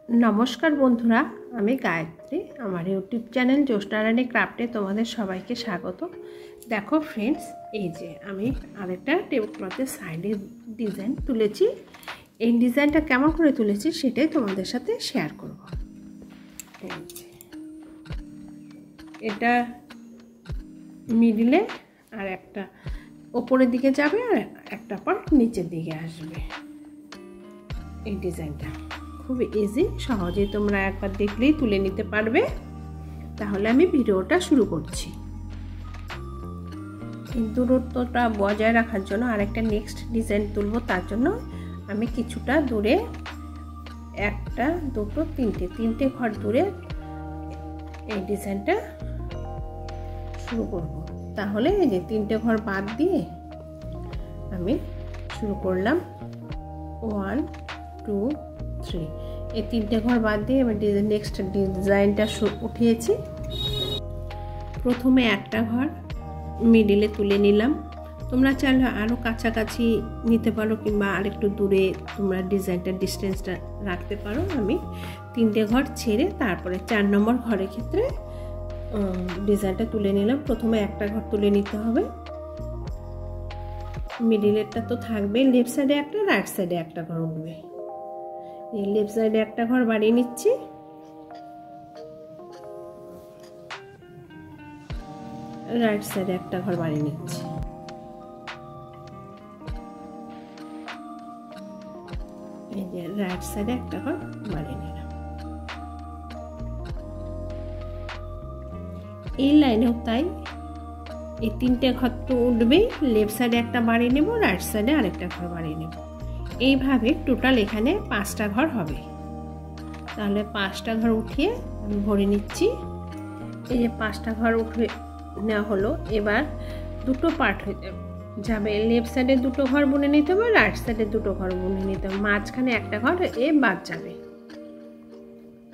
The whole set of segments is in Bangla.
नमस्कार बंधुरा आमी गायत्री आमार यूट्यूब चैनल ज्योत्स्ना रानी क्राफ्टे तुम्हादेर सबाइके स्वागत। देखो फ्रेंड्स এই যে আমি আরেকটা টেবিল ক্লথের সাইডে ডিজাইন তুলেছি। এই ডিজাইনটা কেমন করে তুলেছি সেটাই তোমাদের সাথে শেয়ার করব। এই যে এটা মিডলে আর একটা উপরের দিকে যাবে আর একটা পার্ট নিচের দিকে আসবে। এই ডিজাইনটা খুব ইজি, সহজে তোমরা একবার দেখলেই তুলে নিতে পারবে। তাহলে আমি ভিডিওটা শুরু করছি। দূরত্বটা বজায় রাখার জন্য আরেকটা নেক্সট ডিজাইন তুলবো, তার জন্য আমি কিছুটা দূরে একটা দুটো তিনটে ঘর দূরে এই ডিজাইনটা শুরু করব। তাহলে এই যে তিনটে ঘর বাদ দিয়ে আমি শুরু করলাম 1 2 3। এই তিনটে ঘর বাদ দিয়ে আমি নেক্সট ডিজাইনটা উঠিয়েছি। প্রথমে একটা ঘর মিডিলে তুলে নিলাম। তোমরা চাইলে আরও কাছাকাছি নিতে পারো কিংবা আরেকটু দূরে তোমরা ডিজাইনটা ডিস্টেন্সটা রাখতে পারো। আমি তিনটে ঘর ছেড়ে তারপরে 4 নম্বর ঘরের ক্ষেত্রে ডিজাইনটা তুলে নিলাম। প্রথমে একটা ঘর তুলে নিতে হবে, মিডিলেরটা তো থাকবে, লেফট সাইডে একটা রাইট সাইডে একটা ঘর উঠবে। এই লেফট সাইডে একটা ঘর বাড়িয়ে নিচ্ছি, রাইট সাইডে একটা ঘর বাড়িয়ে নিচ্ছি। এই যে রাইট সাইডে একটা ঘর বাড়িয়ে নিলাম। এই লাইনেও তাই, এই তিনটে ঘর তো উঠবেই, লেফট সাইডে একটা বাড়িয়ে নেব, রাইট সাইডে আরেকটা ঘর বাড়িয়ে নেব। এইভাবে টোটাল এখানে 5টা ঘর হবে। তাহলে 5টা ঘর উঠিয়ে আমি ভরে নিচ্ছি। এই যে 5টা ঘর উঠে নেওয়া হলো। এবার দুটো পার্ট হয়ে যাবে, লেফট সাইডে দুটো ঘর বুনে নিতে হবে, রাইট সাইডে দুটো ঘর বুনে নিতে হবে, মাঝখানে একটা ঘর বাদ যাবে।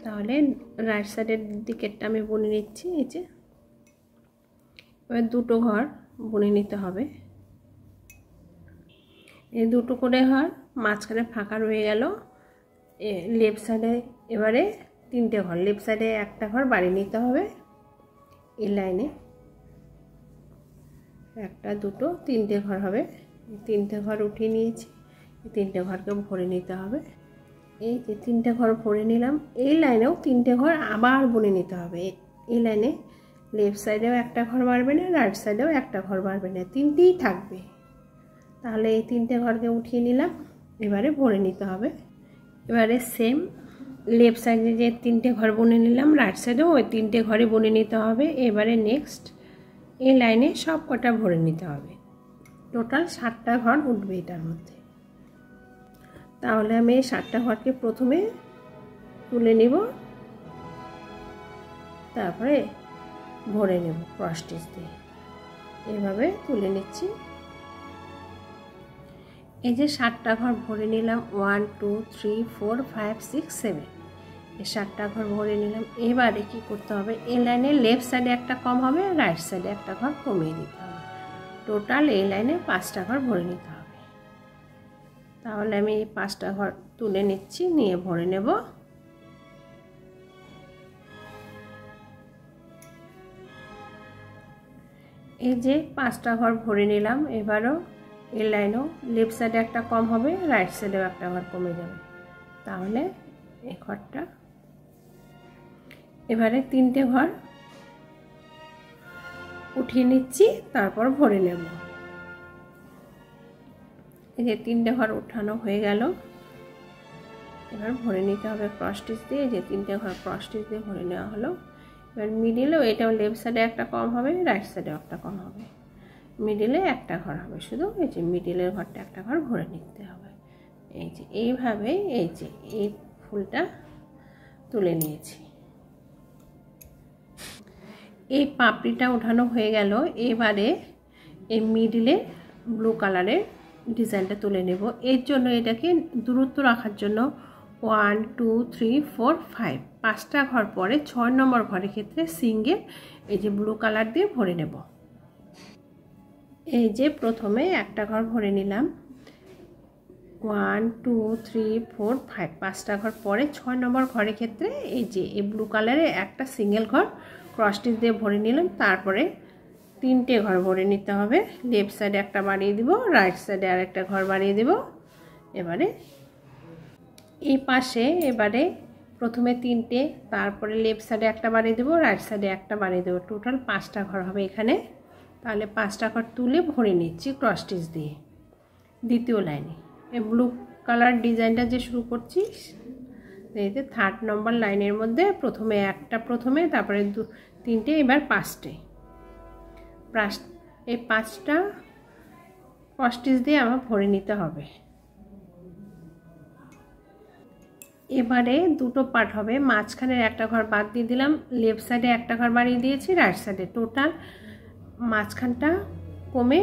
তাহলে রাইট সাইডের দিকেরটা আমি বুনে নিচ্ছি। এই যে এবার দুটো ঘর বুনে নিতে হবে, এই দুটো করে ঘর, মাঝখানে ফাঁকা রয়ে গেল। লেফট সাইডে এবারে 3টে ঘর, লেফট সাইডে একটা ঘর বাড়িয়ে নিতে হবে। এই লাইনে একটা দুটো 3টে ঘর হবে। 3টে ঘর উঠিয়ে নিয়েছি, এই 3টে ঘরকে ভরে নিতে হবে। এই যে 3টে ঘর ভরে নিলাম। এই লাইনেও 3টে ঘর আবার বুনে নিতে হবে। এই লাইনে লেফট সাইডেও একটা ঘর বাড়বে না, রাইট সাইডেও একটা ঘর বাড়বে না, 3টেই থাকবে। তাহলে এই 3টে ঘরকে উঠিয়ে নিলাম, এবারে ভরে নিতে হবে। এবারে সেম লেফট সাইডে যে 3টে ঘর বুনে নিলাম, রাইট সাইডেও ওই 3টে ঘরে বুনে নিতে হবে। এবারে নেক্সট এই লাইনে সব কটা ভরে নিতে হবে। টোটাল 7টা ঘর উঠবে এটার মধ্যে। তাহলে আমি এই 7টা ঘরকে প্রথমে তুলে নিব, তারপরে ভরে নেব ক্রস স্টিচ দিয়ে। এভাবে তুলে নিচ্ছি। এই যে 7টা ঘর ভরে নিলাম, 1 2 3 4 5 6 7, এই 7টা ঘর ভরে নিলাম। এবারে কি করতে হবে, এই লাইনে লেফট সাইডে একটা কম হবে, রাইট সাইডে একটা ঘর কমিয়ে দিতে হবে। টোটাল এই লাইনে 5টা ঘর ভরে নিতে হবে। তাহলে আমি এই 5টা ঘর তুলে নিচ্ছি, নিয়ে ভরে নেব। এই যে 5টা ঘর ভরে নিলাম। এবারও এই লাইনও লেফট সাইডে একটা কম হবে, রাইট সাইডেও একটা ঘর কমে যাবে। তাহলে এই ঘরটা এবারে 3টে ঘর উঠিয়ে নিচ্ছি, তারপর ভরে নেব। এই যে 3টে ঘর উঠানো হয়ে গেল। এবার ভরে নিতে হবে ক্রস স্টিচ দিয়ে। যে 3টে ঘর ক্রস স্টিচ দিয়ে ভরে নেওয়া হলো। এবার মিডিলেও এটাও লেফট সাইডে একটা কম হবে, রাইট সাইডেও একটা কম হবে, মিডিলে একটা ঘর হবে শুধু। এই যে মিডিলের ঘরটা একটা ঘর ভরে নিতে হবে। এই যে এইভাবে এই যে এই ফুলটা তুলে নিয়েছি। এই পাপড়িটা উঠানো হয়ে গেল। এবারে এই মিডিলে ব্লু কালারের ডিজাইনটা তুলে নেব। এর জন্য এটাকে দূরত্ব রাখার জন্য 1 2 3 4 5 5টা ঘর পরে 6 নম্বর ঘরের ক্ষেত্রে সিঙ্গেল এই যে ব্লু কালার দিয়ে ভরে নেব। এই যে প্রথমে একটা ঘর ভরে নিলাম, 1 2 3 4 5 5টা ঘর পরে 6 নম্বর ঘরের ক্ষেত্রে এই যে এই ব্লু কালারে একটা সিঙ্গেল ঘর ক্রস স্টিচ দিয়ে ভরে নিলাম। তারপরে 3টে ঘর ভরে নিতে হবে। লেফট সাইডে একটা বাড়িয়ে দিব, রাইট সাইডে আরেকটা ঘর বাড়িয়ে দিব। এবারে এই পাশে এবারে প্রথমে 3টে, তারপরে লেফট সাইডে একটা বাড়িয়ে দেব, রাইট সাইডে একটা বাড়িয়ে দেব। টোটাল 5টা ঘর হবে এখানে। তাহলে 5টা ঘর তুলে ভরে নিচ্ছি ক্রস স্টিচ দিয়ে দ্বিতীয় লাইনে। এই ব্লু কালার ডিজাইনটা যে শুরু করছি এইতে 3rd নম্বর লাইনের মধ্যে প্রথমে একটা, প্রথমে তারপরে 3টে, এবার 5টে। এই 5টা ক্রস স্টিচ দিয়ে আমার ভরে নিতে হবে। এবারে দুটো পার্ট হবে, মাঝখানের একটা ঘর বাদ দিয়ে দিলাম, লেফট সাইডে একটা ঘর বাড়িয়ে দিয়েছি, রাইট সাইডে। টোটাল মাঝখানটা কমে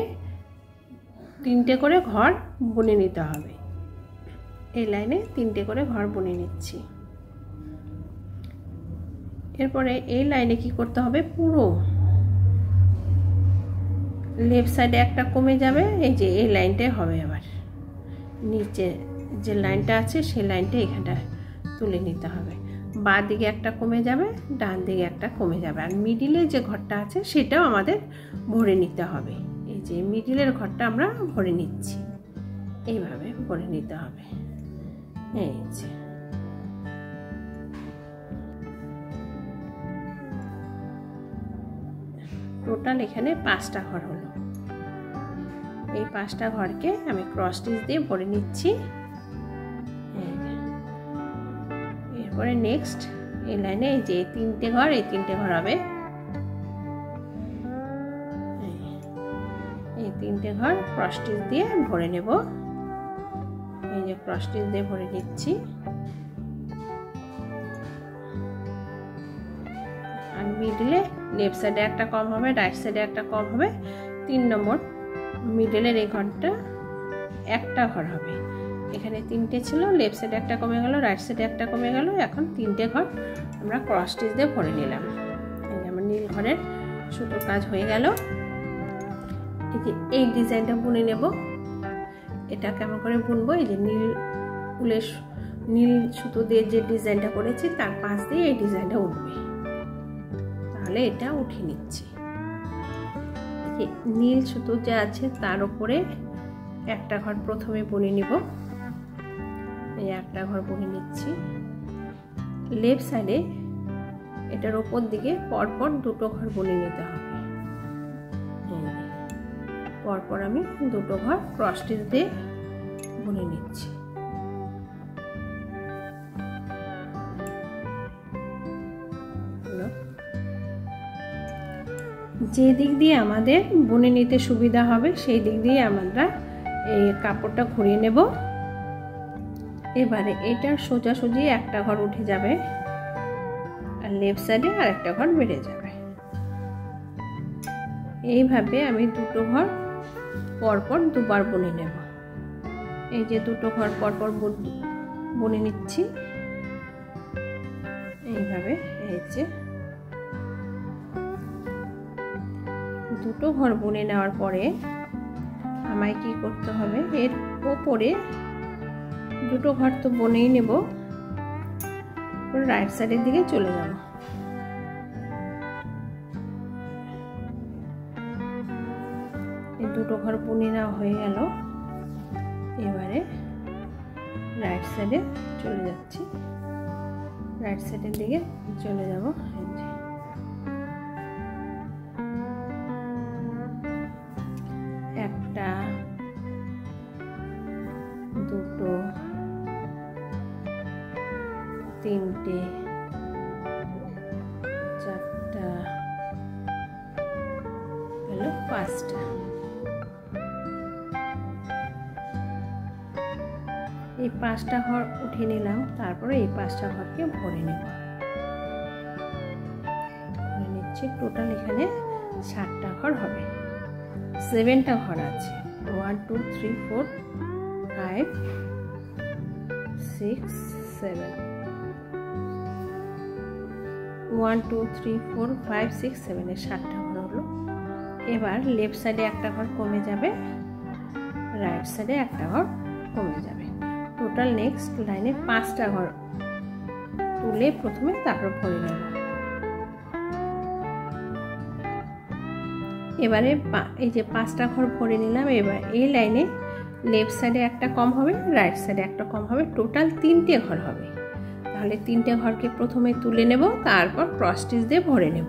3টে করে ঘর বুনে নিতে হবে। এই লাইনে 3টে করে ঘর বুনে নিচ্ছি। এরপরে এই লাইনে কি করতে হবে, পুরো লেফট সাইডে একটা কমে যাবে, এই যে এই লাইনটাই হবে। আবার নিচে যে লাইনটা আছে সেই লাইনটা এখানটা তুলে নিতে হবে। বাঁ দিকে একটা কমে যাবে, ডান দিকে একটা কমে যাবে, আর মিডিলে যে ঘরটা আছে সেটাও আমাদের ভরে নিতে হবে। এই যে মিডিলের ঘরটা আমরা ভরে নিচ্ছি, এইভাবে ভরে নিতে হবে। এই যে টোটাল এখানে 5টা ঘর হলো। এই 5টা ঘরকে আমি ক্রস স্টিচ দিয়ে ভরে নিচ্ছি। এরপরে নেক্সট এই লাইনে এই যে 3টে ঘর, এই 3টে ঘর হবে। এই 3টে ঘর ক্রস স্টিচ দিয়ে ভরে নেব। এই যে ক্রস স্টিচ দিয়ে ভরে নিচ্ছি। আর মিডলে লেফট সাইডে একটা কম হবে, রাইট সাইডে একটা কম হবে। 3 নম্বর মিডলের এই ঘরটা একটা ঘর হবে। এখানে 3টে ছিল, লেফট সাইডে একটা কমে গেল, রাইট সাইডে একটা কমে গেল। এখন 3টে ঘর আমরা ক্রস স্টিচ দিয়ে ভরে নিলাম। এই যে আমার নীল ঘরের সুতোর কাজ হয়ে গেল। এই যে এই ডিজাইনটা বুনে নেব। এটা কেমন করে বুনবো, এই যে নীল সুতো দিয়ে যে ডিজাইনটা করেছি তার পাশ দিয়ে এই ডিজাইনটা উঠবে। তাহলে এটা উঠিয়ে নিচ্ছি। নীল সুতো যে আছে তার উপরে একটা ঘর প্রথমে বুনে নিব। এই একটা ঘর বুনে নিচ্ছি। লেফট সাইডে এটার উপর দিকে পরপর দুটো ঘর বুনে নিতে হবে। পরপর আমি দুটো ঘর ক্রস স্টিচ দিয়ে বুনে নিচ্ছি। যে দিক দিয়ে আমাদের বুনে নিতে সুবিধা হবে সেই দিক দিয়ে আমরা এই কাপড়টা ঘুরিয়ে নেব। এবারে এটার সোজাসুজি একটা ঘর উঠে যাবে, আর লেফট সাইডে আরেকটা ঘর বেড়ে যাবে। এইভাবে আমি দুটো ঘর পরপর দুবার বুনে নেব। এই যে দুটো ঘর পরপর বুনে নিচ্ছি এইভাবে। এই যে দুটো ঘর বুনে নেওয়ার পরে আমায় কি করতে হবে, এর উপরে দুটো ঘর তো বুনেই নেব, রাইট সাইডের দিকে চলে যাব। এই দুটো ঘর বুনে নেওয়া হয়ে গেল। এবারে রাইট সাইডে চলে যাচ্ছি, রাইট সাইডের দিকে চলে যাব। একটা, দুটো, তিনটে, চারটা, হলো 5টা। এই 5টা ঘর উঠে নিলাম। তারপরে এই 5টা ঘরকে ভরে নেব। ভরে নিচ্ছি। টোটাল এখানে 7টা ঘর হবে। 7টা ঘর আছে। 1 2 3 4 5 6 7 1 2 3 4 5 6 7 এর 7টা ঘর হলো। এবার লেফট সাইডে একটা ঘর কমে যাবে, রাইট সাইডে একটা ঘর কমে যাবে। টোটাল নেক্সট লাইনে 5টা ঘর তুলে প্রথমে তারপর ভরে নেব। এবারে এই যে 5টা ঘর ভরে নিলাম। এবার এই লাইনে লেফট সাইডে একটা কম হবে, রাইট সাইডে একটা কম হবে, টোটাল 3টে ঘর হবে। তাহলে 3টে ঘরকে প্রথমে তুলে নেব, তারপর ক্রস স্টিচ দিয়ে ভরে নেব।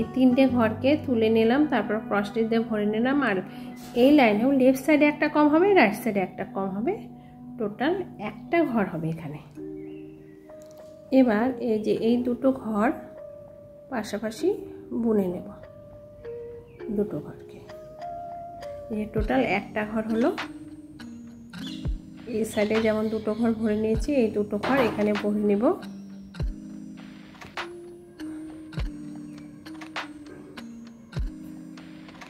এই 3টে ঘরকে তুলে নিলাম, তারপর ক্রস স্টিচ দিয়ে ভরে নিলাম। আর এই লাইনেও লেফট সাইডে একটা কম হবে, রাইট সাইডে একটা কম হবে, টোটাল একটা ঘর হবে এখানে। এবার এই যে এই দুটো ঘর পাশাপাশি বুনে নেব, দুটো ঘরকে। এই টোটাল একটা ঘর হলো। এই সাইডে যেমন দুটো ঘর ভরে নিয়েছি, এই দুটো ঘর এখানে ভরে নেব।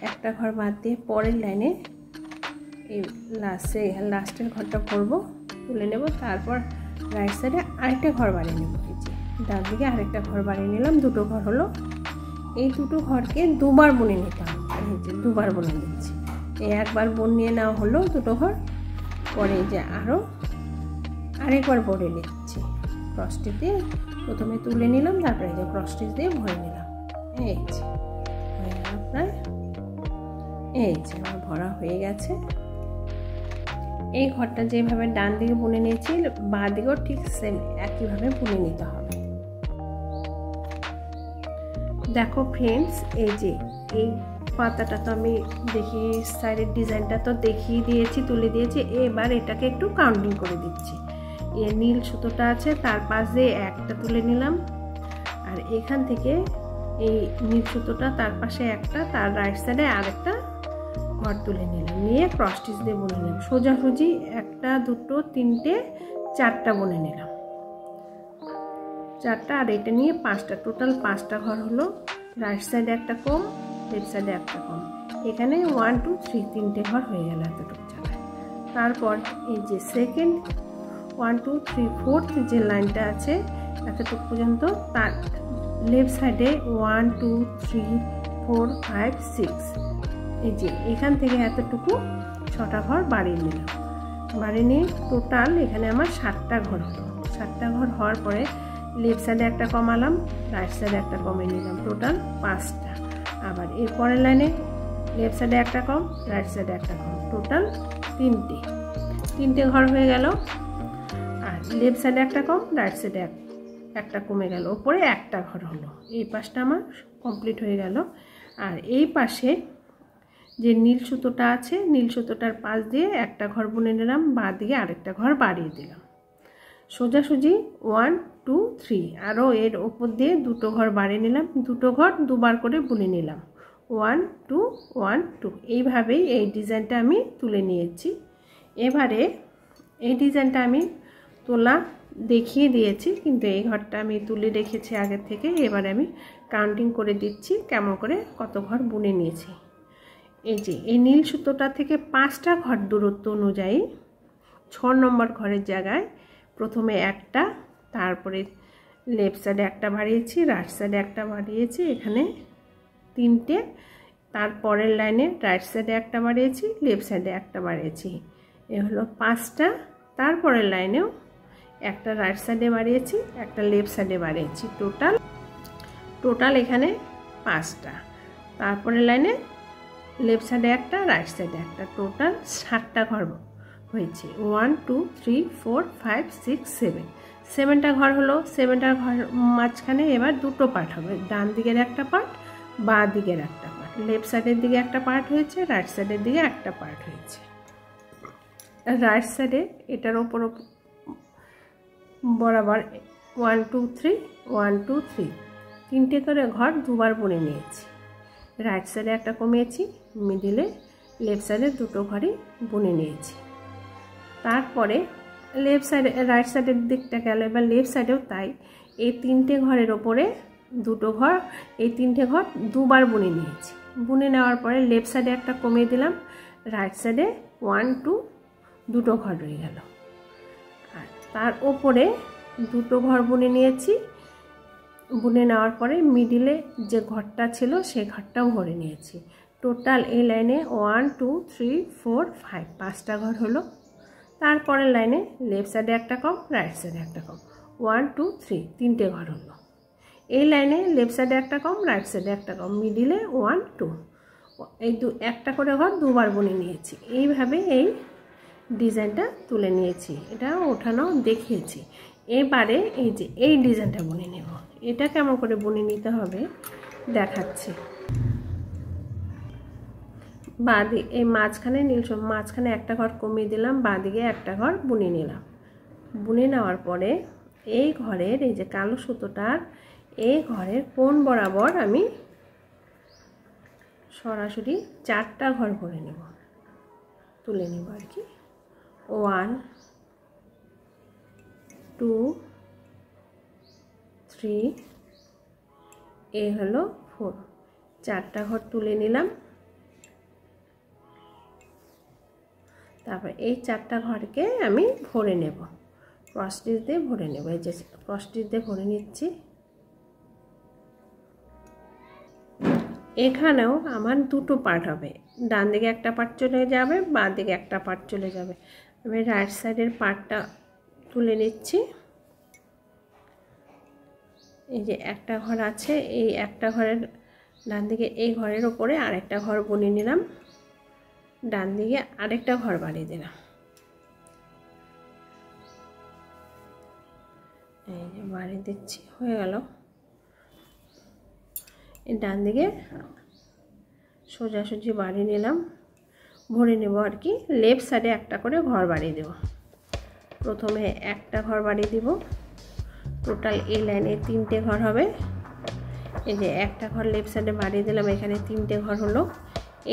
একটা ঘর বাদ দিয়ে পরের লাইনে এই লাস্টের ঘরটা ভরব, তুলে নেব। তারপর রাইট সাইডে আরেকটা ঘর বানিয়ে নেব। এই যে ডান দিকে আরেকটা ঘর বানিয়ে নিলাম, দুটো ঘর হলো। এই দুটো ঘরকে দুবার বুনে নিতে হবে। এই যে দুবার বুনে নিচ্ছি। এই একবার বুন নিয়ে নেওয়া হলো দুটো ঘর, পরে যে আরেকবার ভরে নিচ্ছি। ক্রস স্টিচ দিয়ে প্রথমে তুলে নিলাম, তারপরে যে ক্রস স্টিচ দিয়ে ভরে নিলাম। এই যে হয়ে গেল প্রায়। এই যে আমার ভরা হয়ে গেছে। এই ঘরটা যেভাবে ডান দিকে বুনে নিয়েছি, বাঁ দিকেও ঠিক সেম একইভাবে বুনে নিতে হবে। দেখো ফ্রেন্ডস, এই যে এই পাতাটা তো আমি দেখিয়ে, সাইডের ডিজাইনটা তো দেখিয়ে দিয়েছি, তুলে দিয়েছি। এবার এটাকে একটু কাউন্টিং করে দিচ্ছি। এই নীল সুতোটা আছে, তার পাশ দিয়ে একটা তুলে নিলাম। আর এখান থেকে এই নীল সুতোটা তার পাশে একটা, তার রাইট সাইডে আরেকটা ঘর তুলে নিলাম, নিয়ে ক্রস স্টিচ দিয়ে বুনে নিলাম। সোজাসুজি 1 2 3 4টা বুনে নিলাম, 4টা। আর এটা নিয়ে 5টা, টোটাল 5টা ঘর হলো। রাইট সাইডে একটা কম, লেফট সাইডে একটা কম, এখানে 1 2 3 3টে ঘর হয়ে গেল এতটুকু জায়গায়। তারপর এই যে সেকেন্ড 1 2 3 4th যে লাইনটা আছে এতটুকু পর্যন্ত, তার লেফট সাইডে 1 2 3 4 5 6, এই যে এখান থেকে এতটুকু 6টা ঘর বাড়িয়ে নিলাম। বাড়িয়ে নিয়ে টোটাল এখানে আমার 7টা ঘর হলো। 7টা ঘর হওয়ার পরে লেফট সাইডে একটা কমালাম, রাইট সাইডে একটা কমে নিলাম, টোটাল 5টা। আবার এর পরের লাইনে লেফট সাইডে একটা কম, রাইট সাইডে একটা কম, টোটাল 3টে ঘর হয়ে গেল। আর লেফট সাইডে একটা কম, রাইট সাইডে একটা কমে গেল, ওপরে একটা ঘর হলো। এই পাশটা আমার কমপ্লিট হয়ে গেল। আর এই পাশে যে নীল সুতোটা আছে, নীল সুতোটার পাশ দিয়ে একটা ঘর বুনে নিলাম, বাঁ দিকে আরেকটা ঘর বাড়িয়ে দিলাম। সোজাসুজি 1 2 3, আরও এর ওপর দিয়ে দুটো ঘর বাড়িয়ে নিলাম, দুটো ঘর দুবার করে বুনে নিলাম, 1 2 1 2। এইভাবেই এই ডিজাইনটা আমি তুলে নিয়েছি। এবারে এই ডিজাইনটা আমি তোলা দেখিয়ে দিয়েছি, কিন্তু এই ঘরটা আমি তুলে রেখেছি আগের থেকে। এবারে আমি কাউন্টিং করে দিচ্ছি কেমন করে কত ঘর বুনে নিয়েছি। এই যে এই নীল সুতোটা থেকে 5টা ঘর দূরত্ব অনুযায়ী 6 নম্বর ঘরের জায়গায় প্রথমে একটা, তারপরে লেফট সাইডে একটা বাড়িয়েছি, রাইট সাইডে একটা বাড়িয়েছি, এখানে 3টে। তারপরের লাইনে রাইট সাইডে একটা বাড়িয়েছি, লেফট সাইডে একটা বাড়িয়েছি, এ হলো 5টা। তারপরের লাইনেও একটা রাইট সাইডে বাড়িয়েছি, একটা লেফট সাইডে বাড়িয়েছি, টোটাল এখানে 5টা। তারপরের লাইনে লেফট সাইডে একটা, রাইট সাইডে একটা, টোটাল 7টা ঘর হয়েছে। 1 2 3 4 5 6 7, 7টা ঘর হলো। 7টার ঘর মাঝখানে এবার দুটো পার্ট হবে, ডান দিকের একটা পার্ট, বাঁ দিকের একটা পার্ট। লেফট সাইডের দিকে একটা পার্ট হয়েছে, রাইট সাইডের দিকে একটা পার্ট হয়েছে। রাইট সাইডে এটার ওপর বরাবর 1 2 3 1 2 3, 3টে করে ঘর দুবার বুনে নিয়েছি। রাইট সাইডে একটা কমিয়েছি, মিডিলে লেফট সাইডে দুটো ঘরই বুনে নিয়েছি। তারপরে লেফট সাইডে রাইট সাইডের দিকটা গেল, এবার লেফট সাইডেও তাই। এই 3টে ঘরের ওপরে দুটো ঘর, এই 3টে ঘর দুবার বুনে নিয়েছি। বুনে নেওয়ার পরে লেফট সাইডে একটা কমিয়ে দিলাম, রাইট সাইডে 1 2 দুটো ঘর রয়ে গেল। আর তার ওপরে দুটো ঘর বুনে নিয়েছি। বুনে নেওয়ার পরে মিডিলে যে ঘরটা ছিল সেই ঘরটাও ভরে নিয়েছি। টোটাল এই লাইনে 1 2 3 4 5, 5টা ঘর হলো। তারপরের লাইনে লেফট সাইডে একটা কম, রাইট সাইডে একটা কম, 1 2 3 তিনটে ঘর হলো। এই লাইনে লেফট সাইডে একটা কম, রাইট সাইডে একটা কম, মিডিলে 1 2, এই একটা করে ঘর দুবার বুনে নিয়েছি। এইভাবে এই ডিজাইনটা তুলে নিয়েছি, এটা ওঠানো দেখিয়েছি। এবারে এই যে এই ডিজাইনটা বুনে নেব। এটা কেমন করে বুনে নিতে হবে দেখাচ্ছি। বাঁদিকে এই মাঝখানে মাঝখানে একটা ঘর কমিয়ে দিলাম, বাঁদিকে একটা ঘর বুনে নিলাম। বুনে নেওয়ার পরে এই ঘরের এই যে কালো সুতোটার এই ঘরের কোণ বরাবর আমি সরাসরি 4টা ঘর ভরে নেব, তুলে নেব আর কি। 1 2 3 এই হলো 4, 4টা ঘর তুলে নিলাম। তারপর এই 4টা ঘরকে আমি ভরে নেব, ক্রস স্টিচ দিয়ে ভরে নেব। এই যে ক্রস স্টিচ দিয়ে ভরে নিচ্ছি। এখানেও আমার দুটো পার্ট হবে, ডান দিকে একটা পার্ট চলে যাবে, বাঁ দিকে একটা পার্ট চলে যাবে। আমি রাইট সাইডের পার্টটা তুলে নিচ্ছি। এই যে একটা ঘর আছে, এই একটা ঘরের ডান দিকে এই ঘরের ওপরে আরেকটা ঘর বুনে নিলাম, ডান দিকে আরেকটা ঘর বাড়িয়ে দিলাম। এই যে বাড়িয়ে দিচ্ছি, হয়ে গেল। এই ডান দিকে সোজাসুজি বাড়িয়ে নিলাম, ভরে নেব আর কি। লেফট সাইডে একটা করে ঘর বাড়িয়ে দেব। প্রথমে একটা ঘর বাড়িয়ে দিব, টোটাল এই লাইনে 3টে ঘর হবে। এই যে একটা ঘর লেফট সাইডে বাড়িয়ে দিলাম, এখানে 3টে ঘর হলো।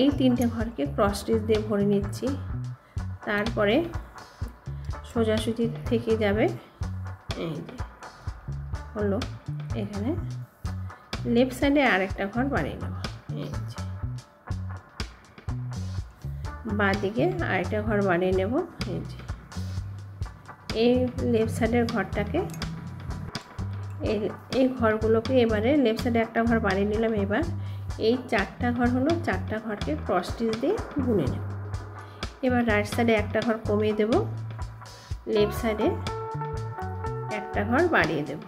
এই 3টে ঘরকে ক্রস স্টিচ দিয়ে ভরে নিচ্ছি। তারপরে সোজাসুজি থেকে যাবে, এই যে হলো। এখানে লেফট সাইডে আরেকটা ঘর বাড়িয়ে নেব, এই যে বাঁ দিকে আরেকটা ঘর বাড়িয়ে নেব। এই যে এই লেফট সাইডের ঘরটাকে এই ঘরগুলোকে এবারে লেফট সাইডে একটা ঘর বাড়িয়ে নিলাম। এবার এই 4টা ঘর হলো, 4টা ঘরকে ক্রস স্টিচ দিয়ে বুনে নেব। এবার রাইট সাইডে একটা ঘর কমিয়ে দেব, লেফট সাইডে একটা ঘর বাড়িয়ে দেব,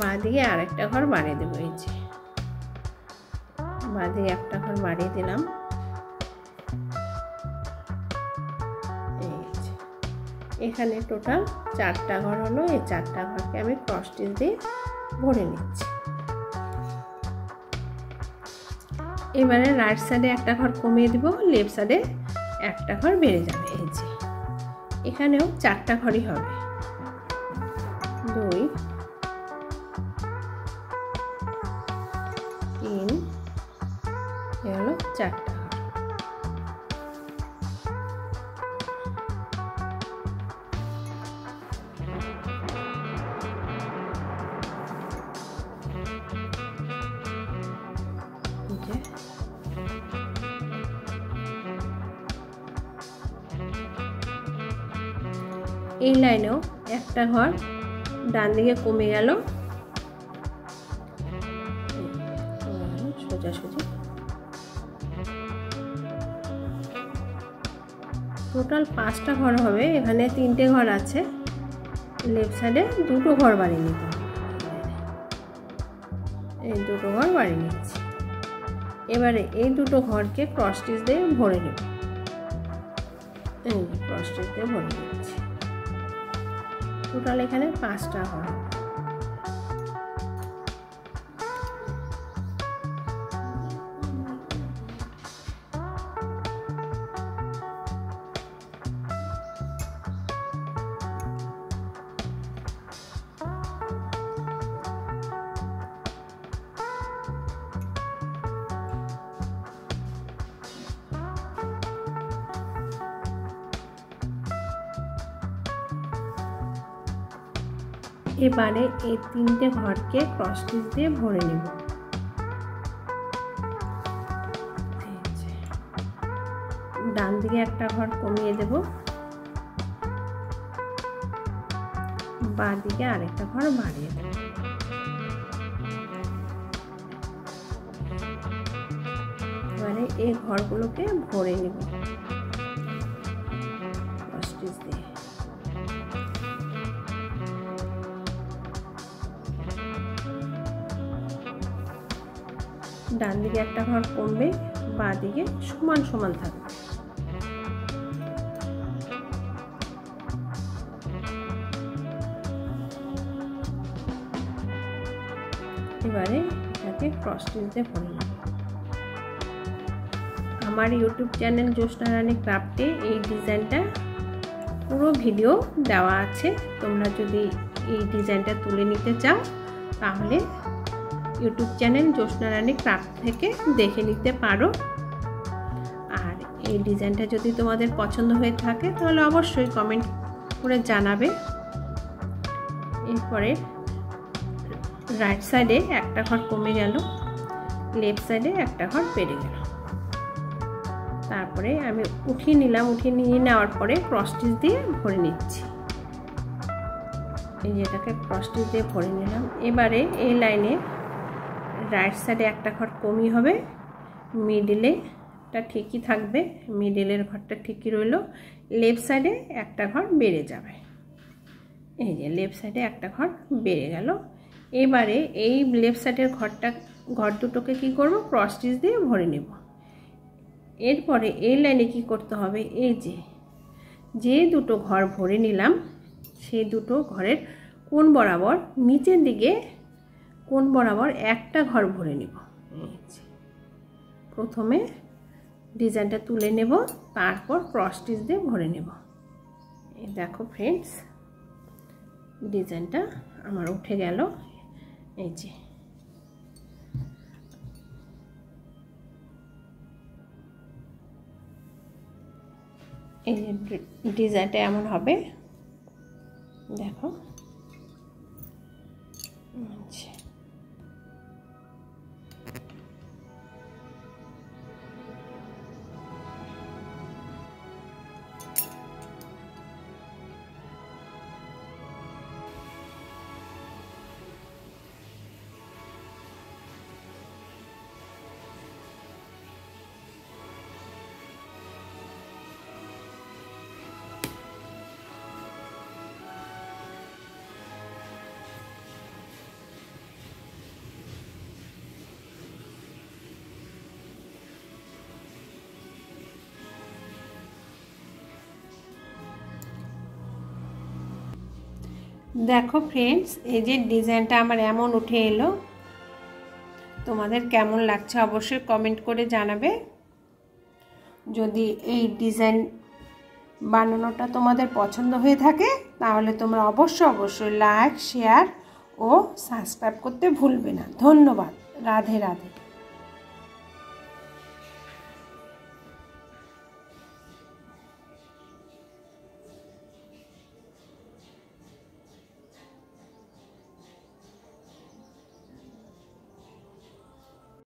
বাঁ দিকে আরেকটা ঘর বাড়িয়ে দেব। এই যে বাঁ দিকে একটা ঘর বাড়িয়ে দিলাম। এখানে টোটাল 4টা ঘর হলো। এই 4টা ঘরকে আমি ক্রস স্টিচ দিয়ে ভরে নিচ্ছি। এবারে রাইট সাইডে একটা ঘর কমিয়ে দিব, লেফট সাইডে একটা ঘর বেড়ে যাবে। এই যে এখানেও 4টা ঘরই হবে, 2 3 এ হলো 4টা। এই লাইনেও একটা ঘর ডান দিকে কমে গেল, সোজাসুজি। টোটাল 5টা ঘর হবে। এখানে 3টে ঘর আছে, লেফট সাইডে 2টো ঘর বাড়িয়ে নিতে হবে। এই 2টো ঘর বাড়িয়ে নিচ্ছি। এবারে এই 2টো ঘরকে ক্রস স্টিচ দিয়ে ভরে নেব। এই ক্রস স্টিচ দিয়ে ভরে নিচ্ছি। টোটাল এখানে 5টা ঘর। এবারে এই 3টে ঘরকে ক্রস স্টিচ দিয়ে ভরে নেব। ডান দিকে একটা ঘর কমিয়ে দেব, বাঁ দিকে আরেকটা ঘর বাড়িয়ে দেব। এবারে এই ঘরগুলোকে ভরে নেব ক্রস স্টিচ দিয়ে। ডান দিকে একটা ঘর কমবে, বাঁ দিকে সমান সমান থাকবে। এবারে এটাকে ক্রস স্টিচ দিয়ে ভরে নেব। আমার ইউটিউব চ্যানেল জ্যোৎস্না রানী ক্রাফটে এই ডিজাইনটা পুরো ভিডিও দেওয়া আছে। তোমরা যদি এই ডিজাইনটা তুলে নিতে চাও তাহলে ইউটিউব চ্যানেল জ্যোৎস্না রানী ক্রাফট থেকে দেখে নিতে পারো। আর এই ডিজাইনটা যদি তোমাদের পছন্দ হয়ে থাকে তাহলে অবশ্যই কমেন্ট করে জানাবে। এরপরে রাইট সাইডে একটা ঘর কমে গেল, লেফট সাইডে একটা ঘর বেড়ে গেল। তারপরে আমি উঠিয়ে নিলাম, উঠিয়ে নিয়ে নেওয়ার পরে ক্রস স্টিচ দিয়ে ভরে নিচ্ছি। এই যে এটাকে ক্রস স্টিচ দিয়ে ভরে নিলাম। এবারে এই লাইনে রাইট সাইডে একটা ঘর কমই হবে, মিডিলেটা ঠিকই থাকবে, মিডিলের ঘরটা ঠিকই রইল, লেফট সাইডে একটা ঘর বেড়ে যাবে। এই যে লেফট সাইডে একটা ঘর বেড়ে গেল। এবারে এই লেফট সাইডের ঘর দুটোকে কি করব, ক্রস স্টিচ দিয়ে ভরে নেব। এরপরে এই লাইনে কি করতে হবে, এই যে দুটো ঘর ভরে নিলাম সেই দুটো ঘরের কোণ বরাবর, নিচের দিকে কোণ বরাবর একটা ঘর ভরে নেব। প্রথমে ডিজাইনটা তুলে নেব, তারপর ক্রস স্টিচ দিয়ে ভরে নেব। এই দেখো ফ্রেন্ডস, ডিজাইনটা আমার উঠে গেল। এই যে এই যে ডিজাইনটা এমন হবে, দেখো। আচ্ছা, দেখো ফ্রেন্ডস, এই যে ডিজাইনটা আমার এমন উঠে এলো। তোমাদের কেমন লাগছে অবশ্যই কমেন্ট করে জানাবে। যদি এই ডিজাইন বানানোটা তোমাদের পছন্দ হয়ে থাকে তাহলে তোমরা অবশ্যই লাইক, শেয়ার ও সাবস্ক্রাইব করতে ভুলবে না। ধন্যবাদ। রাধে রাধে।